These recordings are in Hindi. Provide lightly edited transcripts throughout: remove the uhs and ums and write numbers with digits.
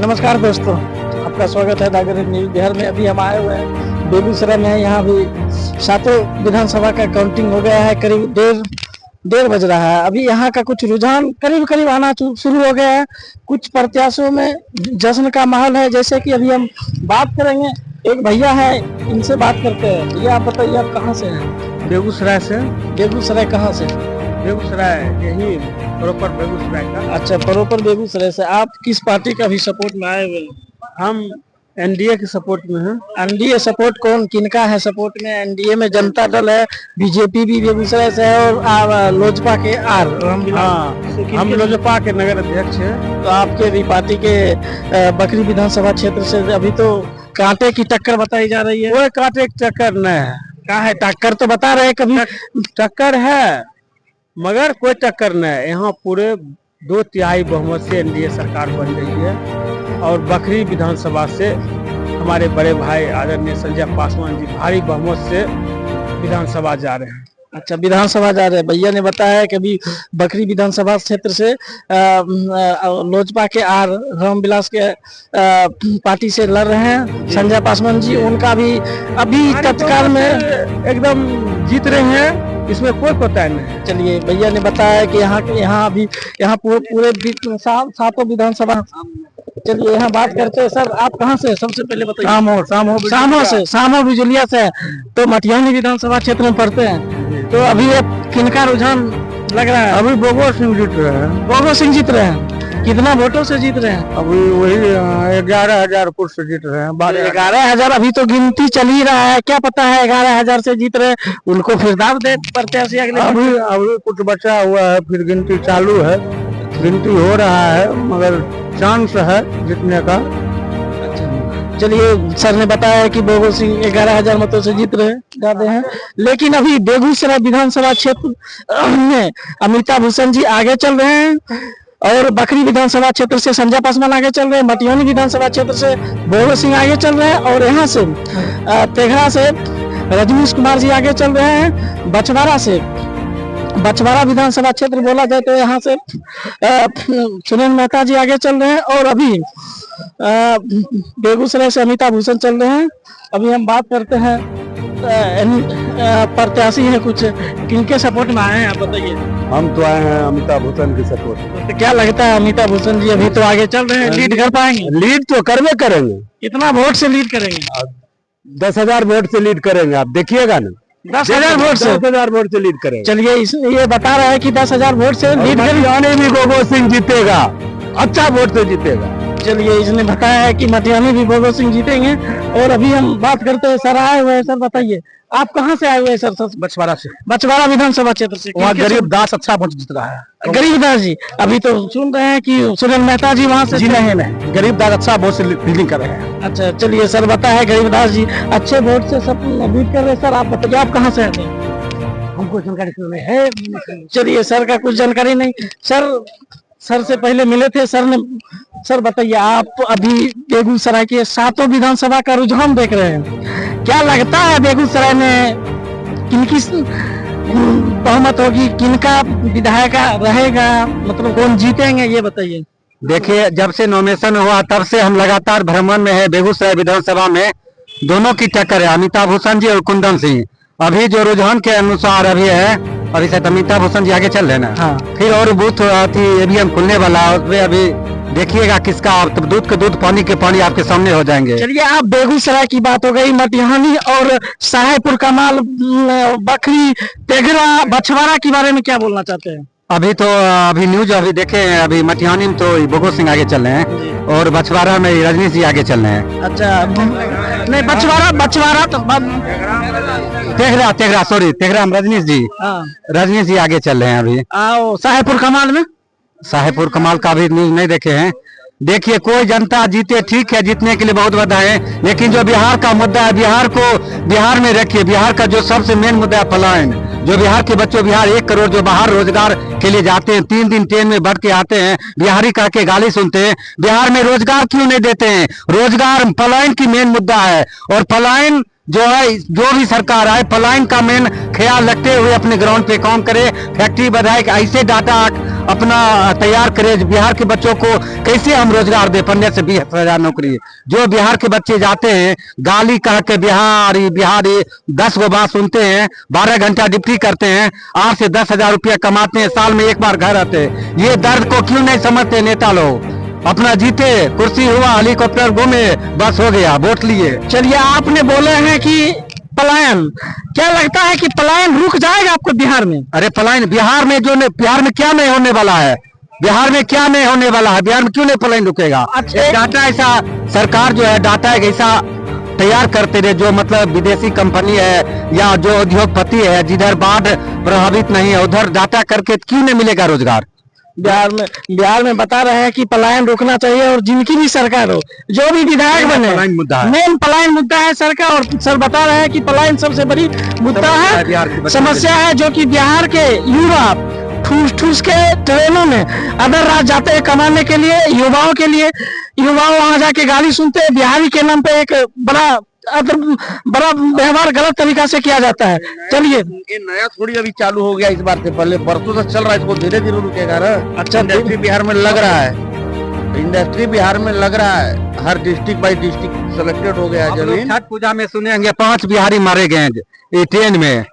नमस्कार दोस्तों, आपका स्वागत है नागरिक न्यूज बिहार में। अभी हम आए हुए हैं बेगूसराय में। यहाँ भी सातों विधानसभा का काउंटिंग हो गया है। करीब डेढ़ बज रहा है। अभी यहाँ का कुछ रुझान करीब आना शुरू हो गया है। कुछ प्रत्याशियों में जश्न का माहौल है। जैसे कि अभी हम बात करेंगे, एक भैया है, इनसे बात करते हैं। भैया आप बताइए, आप कहाँ से हैं? बेगूसराय से। बेगूसराय कहाँ से? बेगूसराय यही प्रॉपर बेगूसराय का। अच्छा, प्रॉपर बेगूसराय से। आप किस पार्टी का भी सपोर्ट में आए हुए हैं? हम एनडीए के सपोर्ट में हैं। एनडीए सपोर्ट कौन किनका है सपोर्ट में? एनडीए में जनता दल है, बीजेपी भी बेगूसराय से है, और लोजपा के हम लोजपा के नगर अध्यक्ष हैं। तो आपके भी पार्टी के बकरी विधानसभा क्षेत्र से अभी तो कांटे की टक्कर बताई जा रही है। कोई कांटे की टक्कर नहीं है। क्या है? टक्कर तो बता रहे हैं, कभी टक्कर है मगर कोई टक्कर नहीं है। यहाँ पूरे 2/3 बहुमत से एनडीए सरकार बन रही है और बकरी विधानसभा से हमारे बड़े भाई आदरणीय संजय पासवान जी भारी बहुमत से विधानसभा जा रहे हैं। अच्छा, विधानसभा जा रहे हैं। भैया ने बताया कि अभी बकरी विधानसभा क्षेत्र से लोजपा के रामविलास के पार्टी से लड़ रहे हैं संजय पासवान जी। उनका भी अभी तत्काल में एकदम जीत रहे हैं, इसमें कोई पता नहीं। चलिए, भैया ने बताया कि यहाँ पूरे सातों विधानसभा। चलिए, यहाँ बात करते हैं। सर, आप कहाँ से? सबसे पहले बताइए। सामो बिजुलिया से। तो मटियानी विधानसभा क्षेत्र में पढ़ते हैं। तो अभी किनका रुझान लग रहा है? अभी बोगो सिंह जीत रहे हैं। बोगो सिंह जीत रहे हैं। कितना वोटों से जीत रहे हैं? अभी वही 11,000 वोट से जीत रहे हैं। 11,000। अभी तो गिनती चल ही रहा है। क्या पता है 11,000 से जीत रहे हैं, उनको फिर दाव दे प्रत्याशी अगले। अभी कुछ बचा हुआ है, फिर गिनती चालू है, गिनती हो रहा है, मगर चांस है जीतने का। चलिए, सर ने बताया कि बोगो सिंह 11,000 मतों से जीत रहे जाते हैं। लेकिन अभी बेगूसराय विधानसभा क्षेत्र में अमिताभ भूषण जी आगे चल रहे हैं और बकरी विधानसभा क्षेत्र से संजय पासवान आगे चल रहे हैं। मटियानी विधानसभा क्षेत्र से बोगो सिंह आगे चल रहे हैं और यहाँ से तेघड़ा से रजनीश कुमार जी आगे चल रहे हैं। बछवाड़ा विधानसभा क्षेत्र बोला जाए तो यहाँ से सुनील मेहता जी आगे चल रहे हैं और अभी बेगूसराय से अमिताभ भूषण चल रहे हैं। अभी हम बात करते हैं, प्रत्याशी हैं कुछ, किनके सपोर्ट में आए हैं आप बताइए? हम तो आए हैं अमिताभ भूषण की सपोर्ट। तो क्या लगता है, अमिताभ भूषण जी अभी तो आगे चल रहे हैं, लीड कर पाएंगे? लीड तो करवे करेंगे। कितना वोट से लीड करेंगे? 10,000 वोट से लीड करेंगे, आप देखिएगा ना। 10,000 वोट से? 10,000 वोट से लीड करेंगे। चलिए, ये बता रहा है कि 10,000 वोट से लीड मटियानी भी बोगो सिंह जीतेगा, अच्छा वोट से जीतेगा। चलिए, इसने बताया है कि मटियानी भी बोगो सिंह जीतेंगे। और अभी हम बात करते हैं, सर आए हुए हैं। सर बताइए, आप कहाँ से आए हुए हैं? सर बछवाड़ा से। बछवाड़ा विधानसभा क्षेत्र से। वहाँ गरीब दास अच्छा वोट जीत रहा है। गरीब दास जी, अभी तो सुन रहे हैं कि सुनील मेहता जी वहाँ से जी नहीं, गरीब दास अच्छा वोट से लीडिंग कर रहे हैं। अच्छा, चलिए, सर बताया है गरीब दास जी अच्छे वोट से सब लीड कर रहे हैं। सर आप बताइए, आप कहाँ से आते हैं? हमको जानकारी है। चलिए, सर का कुछ जानकारी नहीं। सर से पहले मिले थे। सर बताइए, आप अभी बेगूसराय के सातों विधानसभा का रुझान देख रहे हैं। क्या लगता है बेगूसराय में किनकी बहुमत होगी, किनका विधायक रहेगा, मतलब कौन जीतेंगे, ये बताइए? देखिए, जब से नॉमिनेशन हुआ तब से हम लगातार भ्रमण में है। बेगूसराय विधानसभा में दोनों की टक्कर है, अमिताभ भूषण जी और कुंदन सिंह। अभी जो रुझान के अनुसार अभी है, अभी शायद अमिताभ भूषण जी आगे चल रहे हैं ना। हाँ। फिर और बूथ ईवीएम खुलने वाला है, उसमें अभी देखिएगा किसका। तब दूध के दूध, पानी के पानी आपके सामने हो जाएंगे। चलिए, आप बेगूसराय की बात हो गई, मटिहानी और साहेबपुर कमाल, बकरी, तेघड़ा, बछवाड़ा के बारे में क्या बोलना चाहते हैं? अभी न्यूज अभी देखे हैं, अभी मटिहानी में तो बोगो सिंह आगे चल रहे हैं और बछवाड़ा में रजनीश जी आगे चल रहे हैं। अच्छा, नहीं, बछवाड़ा तो तेघड़ा में रजनीश जी आगे चल रहे हैं। अभी आओ, साहेबपुर कमाल का भी न्यूज नहीं देखे हैं। देखिए, कोई जनता जीते, ठीक है, जीतने के लिए बहुत बधाई, लेकिन जो बिहार का मुद्दा है, बिहार में रखिए। बिहार का जो सबसे मेन मुद्दा है पलायन। जो बिहार के बच्चों, बिहार 1 करोड़ जो बाहर रोजगार के लिए जाते हैं, 3 दिन ट्रेन में बैठ के आते हैं, बिहारी कह के गाली सुनते हैं। बिहार में रोजगार क्यों नहीं देते हैं? रोजगार पलायन की मेन मुद्दा है और पलायन जो है जो भी सरकार आए पलायन का मेन ख्याल रखते हुए अपने ग्राउंड पे काम करे, फैक्ट्री बढ़ाए, ऐसे डाटा अपना तैयार करे बिहार के बच्चों को कैसे हम रोजगार दे। 15 से 20,000 नौकरी जो बिहार के बच्चे जाते हैं गाली कह के बिहारी बिहारी 10 गो बात सुनते हैं, 12 घंटा ड्यूटी करते हैं, 8 से 10,000 रुपया कमाते हैं, साल में एक बार घर आते हैं। ये दर्द को क्यों नहीं समझते नेता लोग? अपना जीते, कुर्सी हुआ, हेलीकॉप्टर घूमे, बस हो गया, वोट लिए। चलिए, आपने बोले हैं कि पलायन, क्या लगता है कि पलायन रुक जाएगा आपको बिहार में? अरे पलायन बिहार में बिहार में क्या नहीं होने वाला है? बिहार में क्या नहीं होने वाला है? बिहार में क्यों नहीं पलायन रुकेगा? अच्छा, डाटा ऐसा सरकार जो है डाटा एक ऐसा तैयार करते रहे जो मतलब विदेशी कंपनी है या जो उद्योगपति है जिधर बाढ़ प्रभावित नहीं है उधर डाटा करके क्यों नहीं मिलेगा रोजगार? बिहार में बता रहे हैं कि पलायन रोकना चाहिए और जिनकी भी सरकार हो, जो भी विधायक बने, मेन पलायन मुद्दा है सरकार। और सर बता रहे हैं कि पलायन सबसे बड़ी मुद्दा है, समस्या है, जो कि बिहार के युवा ठूस ठूस के ट्रेनों में अदर राज्य जाते हैं कमाने के लिए। युवाओं वहां जाके गाली सुनते हैं, बिहारी के नाम पे एक बड़ा व्यवहार गलत तरीका से किया जाता है। चलिए, ये नया थोड़ी अभी चालू हो गया इस बार से, पहले बरसों से चल रहा है, इसको धीरे धीरे रुकेगा ना। अच्छा, इंडस्ट्री बिहार में लग रहा है, इंडस्ट्री बिहार में लग रहा है, हर डिस्ट्रिक्ट बाई डिस्ट्रिक्ट सेलेक्टेड हो गया है जमीन। छठ पूजा में सुनेंगे 5 बिहारी मारे गए ये ट्रेन में,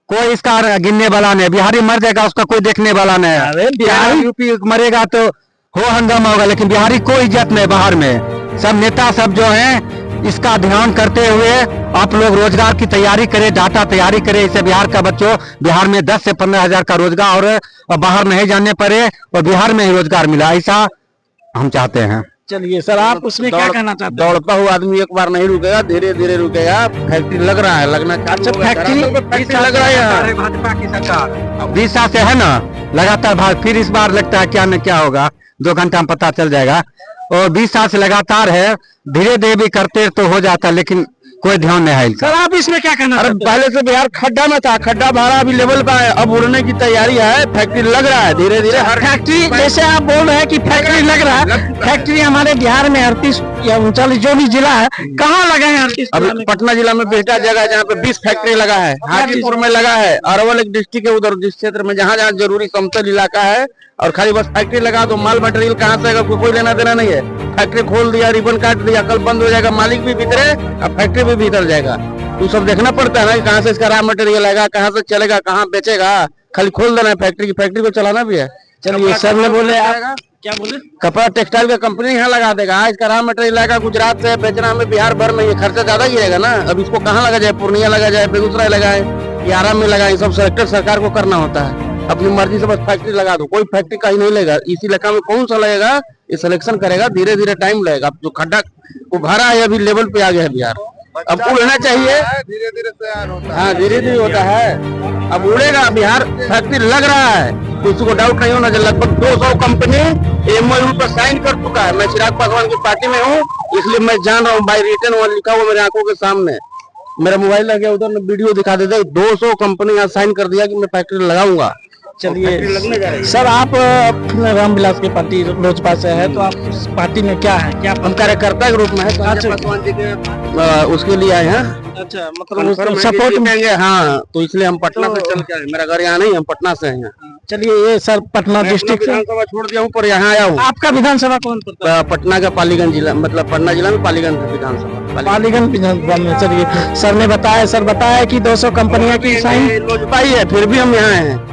कोई इसका गिनने वाला नहीं। बिहारी मर जाएगा उसका कोई देखने वाला नहीं है। बिहारी यूपी मरेगा तो हो हंगामा होगा, लेकिन बिहारी कोई इज्जत नहीं बाहर में। सब नेता सब जो है इसका ध्यान करते हुए आप लोग रोजगार की तैयारी करें, डाटा तैयारी करें। इससे बिहार का बच्चों बिहार में 10 से 15,000 का रोजगार और बाहर नहीं जाने पड़े और बिहार में ही रोजगार मिला, ऐसा हम चाहते हैं। चलिए सर, आप उसमें क्या कहना चाहते हैं? दौड़ता हुआ आदमी एक बार नहीं रुकेगा, धीरे धीरे रुकेगा। फैक्ट्री लग रहा है, लगना। अच्छा, फैक्ट्री लग रहा है, भाजपा की सरकार 20 साल से है ना लगातार, फिर इस बार लगता है क्या न क्या होगा, 2 घंटा में पता चल जाएगा। और 20 साल से लगातार है, धीरे धीरे भी करते तो हो जाता, लेकिन कोई ध्यान नहीं है। सर आप इसमें क्या कहना? अरे पहले से बिहार खड्डा में था, खड्डा भरा अभी लेवल का है, अब उड़ने की तैयारी है। फैक्ट्री लग रहा है धीरे धीरे। हर फैक्ट्री, जैसे आप बोल रहे हैं कि फैक्ट्री लग रहा है, फैक्ट्री हमारे बिहार में 38 या 39 जो भी जिला है, कहाँ लगा है? 38 अभी पटना जिला में बेहटा जगह है जहाँ पे 20 फैक्ट्री लगा है, हाजीपुर में लगा है, अरवल एक डिस्ट्रिक्ट है उधर जिस क्षेत्र में जहाँ जहाँ जरूरी समतल इलाका है, और खाली बस फैक्ट्री लगा दो। माल मटेरियल कहाँ से आएगा, कोई लेना देना नहीं है। फैक्ट्री खोल दिया, रिबन काट दिया, कल बंद हो जाएगा, मालिक भी भीतरे और फैक्ट्री भी भीतर जाएगा। तो सब देखना पड़ता है ना कि कहाँ से इसका रॉ मटेरियल आएगा, कहाँ से चलेगा, कहाँ बेचेगा। खाली खोल देना है फैक्ट्री की, फैक्ट्री को चलाना भी है। चलिए, सर ने बोले क्या बोले? कपड़ा टेक्सटाइल का कंपनी यहाँ लगा देगा, इसका रॉ मटेरियल आएगा गुजरात से, बेचना हमें बिहार भर में, ये खर्चा ज्यादा गिरेगा ना। अब इसको कहाँ लगा जाए, पूर्णिया लगा जाए, बेगूसराय लगाए, या आराम में लगाए, सब सेलेक्टेड सरकार को करना होता है। अपनी मर्जी से बस फैक्ट्री लगा दो, कोई फैक्ट्री कहीं नहीं लगेगा। इसी इलाका में कौन सा लगेगा ये सिलेक्शन करेगा, धीरे धीरे टाइम लगेगा। जो खड्डा उभारा है अभी लेवल पे आ गया है बिहार, अब उड़ना चाहिए, धीरे धीरे तैयार होता है। हाँ, धीरे धीरे होता है, अब उड़ेगा बिहार। फैक्ट्री लग रहा है, किसी को डाउट नहीं होना चाहिए। लगभग 200 कंपनी MOU पर साइन कर चुका है। मैं चिराग पासवान की पार्टी में हूँ, इसलिए मैं जान रहा हूँ, बाई रिटर्न वहाँ लिखा हुआ मेरे आंखों के सामने। मेरा मोबाइल लग गया उधर, वीडियो दिखा देते। 200 कंपनी यहाँ साइन कर दिया कि मैं फैक्ट्री लगाऊंगा। चलिए सर, आप रामविलास की पार्टी लोजपा से है, तो आप उस पार्टी में क्या है? क्या हम कार्यकर्ता के रूप में है, पासवान जी के उसके लिए आए हैं। अच्छा, मतलब सपोर्ट देंगे। हाँ, तो इसलिए हम पटना से चल के आए। मेरा घर यहाँ नहीं, हम पटना से हैं। चलिए, ये सर पटना डिस्ट्रिक्ट से विधानसभा छोड़ दिया हूँ, पर यहाँ आया हूँ। आपका विधानसभा कौन पड़ता है? पटना का पालीगंज जिला, मतलब पटना जिला में पालीगंज विधानसभा। पालीगंज विधानसभा में। चलिए, सर ने बताया कि 200 कंपनियां की साइन लोजपा ही है, फिर भी हम यहाँ हैं।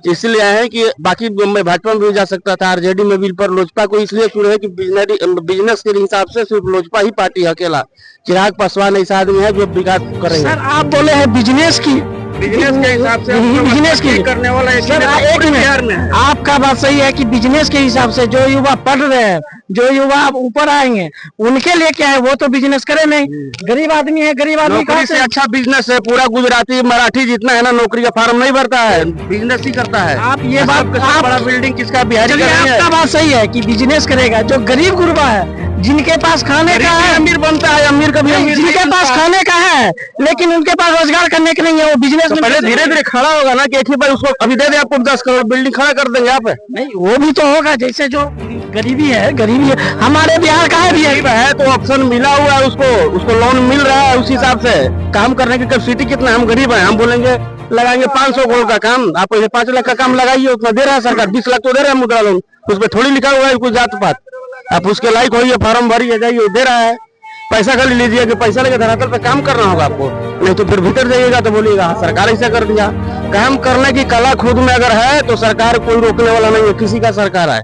इसलिए आए हैं कि बाकी मैं भाजपा में भी जा सकता था, आरजेडी में भी, पर लोजपा को इसलिए चुने है कि बिजनेस के हिसाब से सिर्फ लोजपा ही पार्टी है अकेला। चिराग पासवान ऐसा आदमी है जो विकास कर रहे हैं। सर आप बोले हैं बिजनेस के हिसाब से बिजनेस की करने वाला सर, एक मिनट, आपका बात सही है कि बिजनेस के हिसाब से जो युवा पढ़ रहे हैं, जो युवा ऊपर आएंगे, उनके लिए क्या है, वो तो बिजनेस करे नहीं। गरीब आदमी है, गरीब आदमी कहाँ से? अच्छा बिजनेस है, पूरा गुजराती मराठी जितना है ना, नौकरी का फार्म नहीं भरता है, बिजनेस ही करता है। आप ये बात, बड़ा बिल्डिंग किसका बिहारी? आपका बात सही है कि बिजनेस करेगा। जो गरीब गुरबा है, जिनके पास खाने का है, अमीर बनता है, अमीर कभी अमीर जिनके पास खाने का है लेकिन उनके पास रोजगार करने के नहीं है, वो बिजनेस में पहले धीरे धीरे खड़ा होगा ना कि एक ही बार उसको अभी दे दे, आपको 10 करोड़ बिल्डिंग खड़ा कर देंगे आप। नहीं, वो भी तो होगा, जैसे जो गरीबी है हमारे बिहार का भी गरीब है तो ऑप्शन मिला हुआ है उसको लोन मिल रहा है उस हिसाब से काम करने की कैपेसिटी कितना, हम गरीब हैं, हम बोलेंगे लगाएंगे 500 करोड़ का काम, आप 5 लाख का काम लगाइए, उतना दे रहा है सरकार, 20 लाख तो दे रहा है मुद्रा लोन, उस पर थोड़ी लिखा हुआ है कोई जात पात, आप उसके लायक होइए, फॉर्म भरिए, जाइए, दे रहा है, पैसा खाली लीजिए कि पैसा लेके धरातल पे काम करना होगा आपको, नहीं तो फिर भीतर जाइएगा तो बोलिएगा सरकार ऐसा कर दिया। काम करने की कला खुद में अगर है तो सरकार कोई रोकने वाला नहीं है, किसी का सरकार है।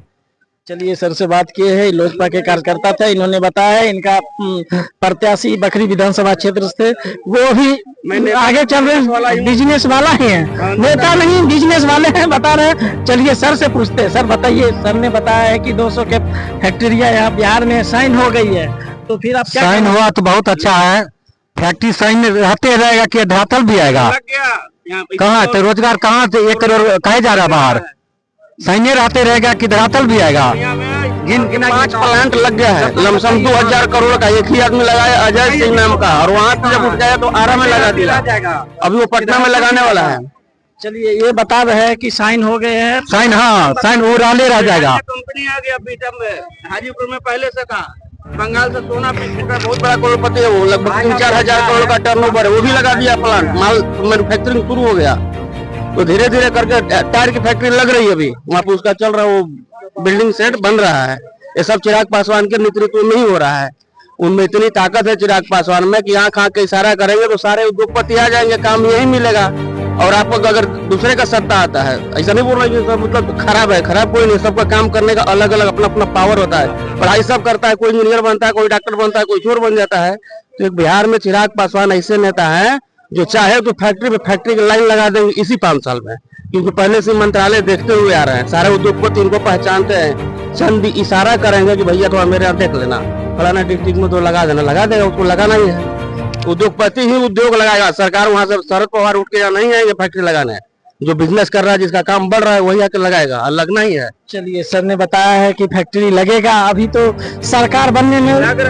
चलिए सर से बात किए हैं, लोजपा के कार्यकर्ता थे, इन्होंने बताया है इनका प्रत्याशी बखरी विधानसभा क्षेत्र से वो भी आगे चल रहे बिजनेस वाला ही है, नेता नहीं बिजनेस वाले हैं, बता रहे हैं। चलिए सर से पूछते हैं, सर बताइए, सर ने बताया है कि 200 के फैक्ट्रिया यहाँ बिहार में साइन हो गई है, तो फिर आप क्या साइन हुआ तो बहुत अच्छा है, फैक्ट्री साइन रहते रहेगा कि धरातल भी आएगा, कहाँ तो रोजगार कहाँ से 1 करोड़ कहे जा रहा है बाहर, साइने रहते रहेगा कि धरातल भी आएगा। 5 प्लांट लग गया है, लमसम 2000 करोड़ का एक ही आदमी लगाया अजय सिंह नाम का, और वहाँ से जब उठ गया तो आरा में लगा दिया, अभी वो पटना में लगाने वाला है। चलिए ये बता रहे हैं कि साइन हो गए हैं, साइन, हाँ साइन वो रह जाएगा। कंपनी आ गया बीटा में, हाजीपुर में पहले से था, बंगाल से सोना का बहुत बड़ा करोड़पति है, वो लगभग 3-4 हजार करोड़ का टर्नओवर है, वो भी लगा दिया प्लांट, माल मैन्युफैक्चरिंग शुरू हो गया, तो धीरे धीरे करके टायर की फैक्ट्री लग रही है, अभी वहाँ पे उसका चल रहा है, वो बिल्डिंग सेट बन रहा है, ये सब चिराग पासवान के नेतृत्व में ही हो रहा है। उनमें इतनी ताकत है चिराग पासवान में कि आँख आँख के इशारा करेंगे तो सारे उद्योगपति आ जाएंगे, काम यही मिलेगा। और आपको अगर दूसरे का सत्ता आता है, ऐसा नहीं बोल रहा कि सब मतलब खराब है, खराब कोई नहीं, सबका काम करने का अलग अलग अपना अपना पावर होता है, पढ़ाई सब करता है, कोई इंजीनियर बनता है, कोई डॉक्टर बनता है, कोई चोर बन जाता है। तो एक बिहार में चिराग पासवान ऐसे नेता है जो चाहे तो फैक्ट्री पे फैक्ट्री की लाइन लगा देंगे इसी 5 साल में, क्योंकि पहले से मंत्रालय देखते हुए आ रहे हैं, सारे उद्योगपति इनको पहचानते हैं, चंद इशारा करेंगे कि भैया थोड़ा मेरे यहाँ देख लेना, फलाना डिस्ट्रिक्ट में तो लगा देना, लगा देगा, उसको लगाना ही है, उद्योगपति ही उद्योग लगाएगा, सरकार वहां से शरद पवार उठ के यहाँ नहीं आएंगे फैक्ट्री लगाने, जो बिजनेस कर रहा है जिसका काम बढ़ रहा है वही आके लगाएगा, लगना ही है। चलिए सर ने बताया है कि फैक्ट्री लगेगा, अभी तो सरकार बनने में लग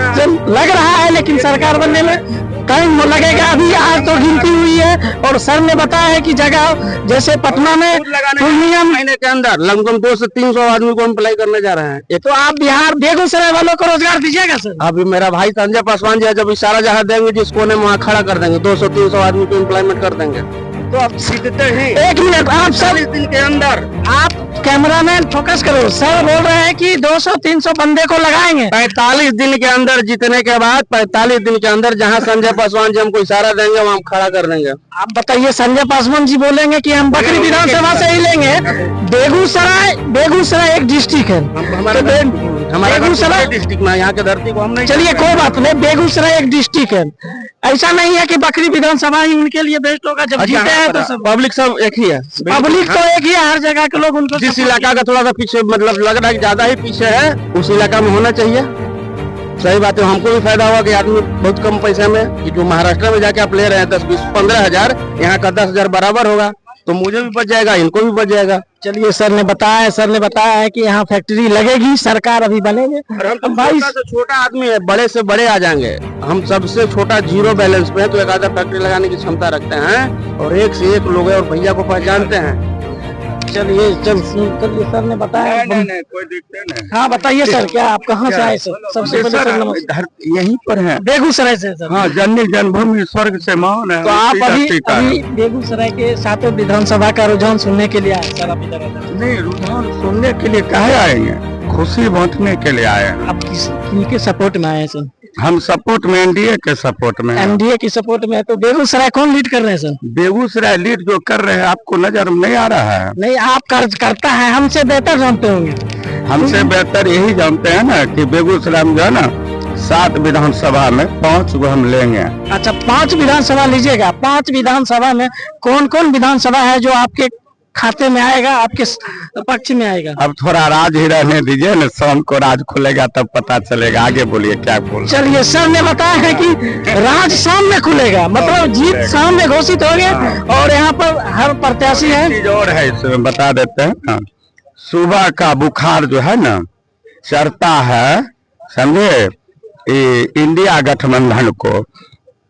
रहा है लेकिन सरकार बनने में टाइम लगेगा, अभी आज तो गिनती हुई है। और सर ने बताया है कि जगह जैसे पटना में पूर्णिया महीने के अंदर लगभग 200 से 300 आदमी को अप्लाई करने जा रहे हैं। तो आप बिहार बेगूसराय वालों को रोजगार दीजिएगा सर? अभी मेरा भाई संजय पासवान जी जब इशारा जहाँ देंगे जिस कोने में वहाँ खड़ा कर देंगे, 200-300 आदमी को एम्प्लॉयमेंट कर देंगे। तो आप सीधते ही 1 मिनट, आप सब 40 दिन के अंदर, आप कैमरामैन फोकस करो, सर बोल रहे हैं कि 200-300 बंदे को लगाएंगे 45 दिन के अंदर, जीतने के बाद 45 दिन के अंदर जहाँ संजय पासवान जी हमको इशारा देंगे वहाँ हम खड़ा कर देंगे। आप बताइए, संजय पासवान जी बोलेंगे कि हम बकरी विधानसभा से ही लेंगे, बेगूसराय एक डिस्ट्रिक्ट है, हमारा बेगूसराय डिस्ट्रिक्ट में, यहाँ के धरती को हम नहीं, चलिए कोई बात नहीं, बेगूसराय एक डिस्ट्रिक्ट है, ऐसा नहीं है कि बकरी विधानसभा ही उनके लिए बेस्ट होगा, जब जीते हैं तो सब पब्लिक सब एक ही है, पब्लिक तो एक ही है, हर जगह के लोग उनको, जिस इलाका का थोड़ा सा पीछे मतलब लग रहा है कि ज्यादा ही पीछे है उस इलाका में होना चाहिए। सही बात है, हमको भी फायदा हुआ कि आदमी बहुत कम पैसे में, कि जो महाराष्ट्र में जाके आप ले रहे हैं 10-20-15 हजार, यहाँ का 10 हजार बराबर होगा, तो मुझे भी बच जाएगा, इनको भी बच जाएगा। चलिए सर ने बताया है कि यहाँ फैक्ट्री लगेगी, सरकार अभी बनेंगे। हम भाई से छोटा आदमी है, बड़े से बड़े आ जाएंगे, हम सबसे छोटा 0 बैलेंस पे है, तो एक आधा फैक्ट्री लगाने की क्षमता रखते हैं, और एक से एक लोग हैं और भैया को पहचानते हैं। चलिए सर ने बताया, नहीं कोई दिक्कत नहीं। हाँ बताइए सर, क्या आप कहाँ से आए सर? सबसे पहले सर नमस्कार। यहीं पर है, बेगूसराय से सर। हाँ, जननी जन्मभूमि स्वर्ग से महान है। तो आप अभी बेगूसराय के 7 विधानसभा का रुझान सुनने के लिए आए सर? अभी नहीं, रुझान सुनने के लिए काहे आएंगे, खुशी बांटने के लिए आए हैं। आप किनके सपोर्ट में आए सर? हम सपोर्ट में एनडीए के सपोर्ट में, एनडीए की सपोर्ट में। तो बेगूसराय कौन लीड कर रहे हैं सर? बेगूसराय लीड जो कर रहे हैं आपको नजर में नहीं आ रहा है? नहीं, आप करता है, हमसे बेहतर जानते होंगे। हमसे बेहतर यही जानते हैं ना कि बेगूसराय में जो है ना 7 विधानसभा में 5 को हम लेंगे। अच्छा, 5 विधानसभा लीजिएगा। 5 विधानसभा में कौन कौन विधानसभा है जो आपके खाते में आएगा, आपके पक्ष में आएगा? अब थोड़ा राज ही रहने दीजिए ना, शाम को राज खुलेगा तब पता चलेगा। आगे बोलिए क्या बोल। चलिए, सर ने बताया है कि राज शाम में खुलेगा, मतलब जीत शाम में घोषित हो गया। और यहाँ पर हर प्रत्याशी है, चीज और है इसमें बता देते हैं। सुबह का बुखार जो है ना चढ़ता है, समझे, इंडिया गठबंधन को,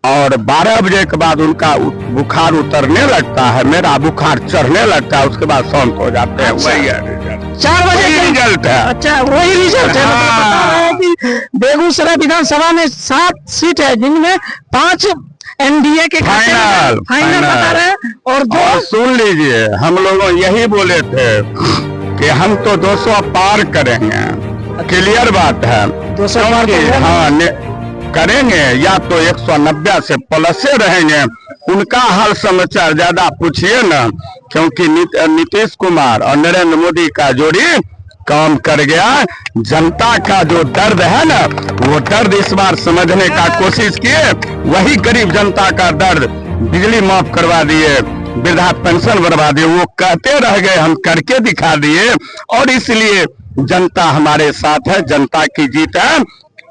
और 12 बजे के बाद उनका बुखार उतरने लगता है, मेरा बुखार चढ़ने लगता है, उसके बाद शांत हो जाते हैं। वही है रिजल्ट, 4 बजे रिजल्ट है। अच्छा, वही रिजल्ट है। मतलब बता रहे हैं कि बेगूसराय विधानसभा में 7 सीट है, जिनमें 5 एनडीए के फाइनल बता रहे हैं। और सुन लीजिए, हम लोग यही बोले थे कि हम तो 200 पार करेंगे, क्लियर बात है। 200 पार हाँ करेंगे, या तो 190 से प्लस से रहेंगे। उनका हाल समाचार ज्यादा पूछिए ना, क्योंकि नीतीश कुमार और नरेंद्र मोदी का जोड़ी काम कर गया। जनता का जो दर्द है ना, वो दर्द इस बार समझने का कोशिश किए। वही गरीब जनता का दर्द, बिजली माफ करवा दिए, वृद्धा पेंशन बढ़वा दिए, वो कहते रह गए, हम करके दिखा दिए। और इसलिए जनता हमारे साथ है, जनता की जीत है,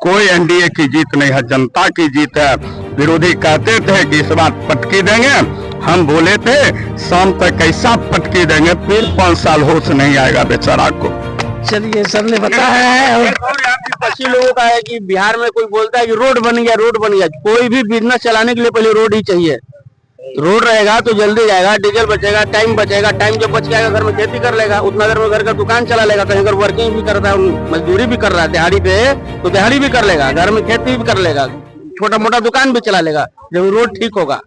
कोई एनडीए की जीत नहीं है, जनता की जीत है। विरोधी कहते थे कि इस बार पटकी देंगे, हम बोले थे शाम तक कैसा पटकी देंगे, फिर 5 साल होश नहीं आएगा बेचारा को। चलिए, सर ने बताया है। और पश्चिमी लोगों का है कि बिहार में कोई बोलता है कि रोड बन गया, रोड बन गया। कोई भी बिजनेस चलाने के लिए पहले रोड ही चाहिए। रोड रहेगा तो जल्दी जाएगा, डीजल बचेगा, टाइम बचेगा। टाइम जब बच जाएगा, घर में खेती कर लेगा, उतना देर में घर का दुकान चला लेगा। कहीं अगर वर्किंग भी करता है, मजदूरी भी कर रहा है दिहाड़ी पे, तो दिहाड़ी भी कर लेगा, घर में खेती भी कर लेगा, छोटा मोटा दुकान भी चला लेगा, जब रोड ठीक होगा।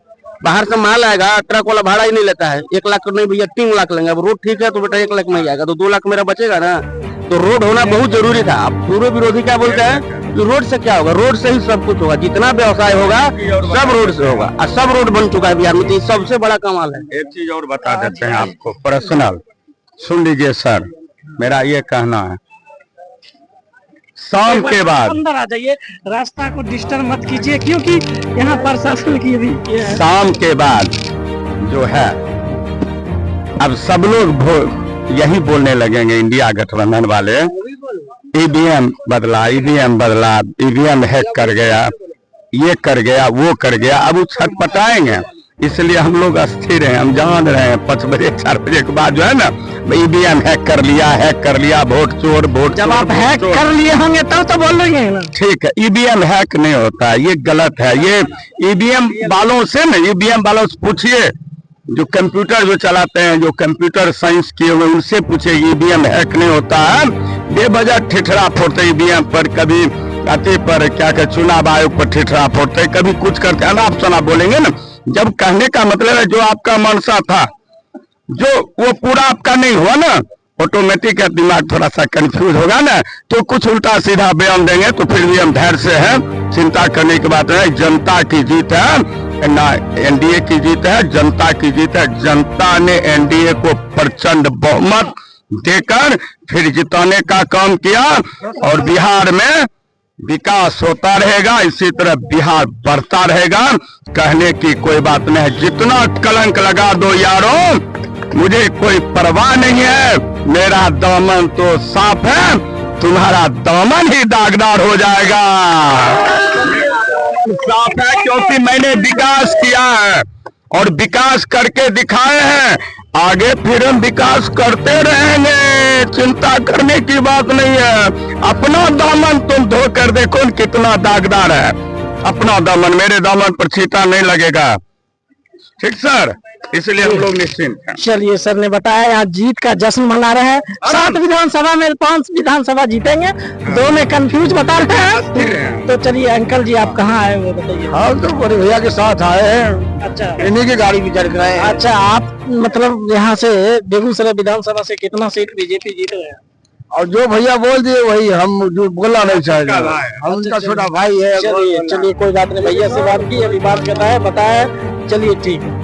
बाहर से माल आएगा, ट्रक वाला भाड़ा ही नहीं लेता है, 1 लाख नहीं भैया 3 लाख लेंगे। अब रोड ठीक है तो बेटा 1 लाख में ही आएगा, तो 2 लाख मेरा बचेगा ना। तो रोड होना बहुत जरूरी था। अब पूरे विरोधी क्या बोलते हैं कि रोड से क्या होगा, रोड से ही सब कुछ होगा, जितना व्यवसाय होगा सब रोड से होगा। और सब रोड बन चुका है बिहार में, तो सबसे बड़ा कमाल है। एक चीज और बता देते हैं आपको पर्सनल, सुन लीजिए सर, मेरा ये कहना है, शाम के बाद अंदर आ जाइए, रास्ता को डिस्टर्ब मत कीजिए, क्योंकि यहाँ प्रशासन की भी है। शाम के बाद जो है, अब सब लोग यही बोलने लगेंगे, इंडिया गठबंधन वाले, ईवीएम बदला, ईवीएम बदला, ईवीएम हैक कर गया, ये कर गया, वो कर गया। अब वो छटपटाएंगे, इसलिए हम लोग अस्थिर हैं। हम जान रहे हैं 5 बजे 4 बजे के बाद जो है ना, ईवीएम हैक कर लिया, वोट चोर, वोट जब आप हैक कर लिए होंगे तब तो बोल रही है ना। ठीक है, ईवीएम हैक नहीं होता है, ये गलत है। ये ईवीएम वालों से ना, ईवीएम वालों से पूछिए, जो कंप्यूटर जो चलाते हैं, जो कंप्यूटर साइंस किए हुए, उनसे पूछे, ईवीएम हैक नहीं होता है। बेवजह ठिठरा फोड़ते ईवीएम पर, कभी अति पर क्या क्या चुनाव आयोग पर ठिठरा फोड़ते, कभी कुछ करते हैं। आप सुना बोलेंगे ना, जब कहने का मतलब है जो आपका मनसा था, जो वो पूरा आपका नहीं हुआ ना, ऑटोमेटिक दिमाग थोड़ा सा कंफ्यूज होगा ना, तो कुछ उल्टा सीधा बयान देंगे। तो फिर भी हम धैर्य से हैं, चिंता करने की बात है। जनता की जीत है ना, एनडीए की जीत है, जनता की जीत है। जनता ने एनडीए को प्रचंड बहुमत देकर फिर जिताने का काम किया, और बिहार में विकास होता रहेगा, इसी तरह बिहार बढ़ता रहेगा। कहने की कोई बात नहीं है, जितना कलंक लगा दो यारों, मुझे कोई परवाह नहीं है। मेरा दामन तो साफ है, तुम्हारा दामन ही दागदार हो जाएगा। साफ है, क्योंकि मैंने विकास किया है और विकास करके दिखाए हैं। आगे फिर हम विकास करते रहेंगे, चिंता करने की बात नहीं है। अपना दामन तुम धो कर देखो कितना दागदार है। अपना दामन, मेरे दामन पर छींटा नहीं लगेगा। ठीक सर, इसलिए हम लोग निश्चिंत हैं। चलिए, सर ने बताया यहाँ जीत का जश्न मना रहे हैं। 7 विधानसभा में 5 विधानसभा जीतेंगे, 2 में कंफ्यूज बता रहे हैं। तो चलिए अंकल जी, आप कहाँ आए वो बताइए। हाँ, तो बड़े भैया के साथ आए हैं। अच्छा, इन्हीं की गाड़ी भी चल रहे हैं। अच्छा, आप मतलब यहाँ से बेगूसराय विधानसभा से कितना सीट बीजेपी जीत गए? और जो भैया बोल दिए वही, हम जो बोलना नहीं चाहेंगे, हम उनका छोटा भाई है। चलिए, कोई बात नहीं, भैया से बात की, अभी बात बताया। चलिए ठीक है।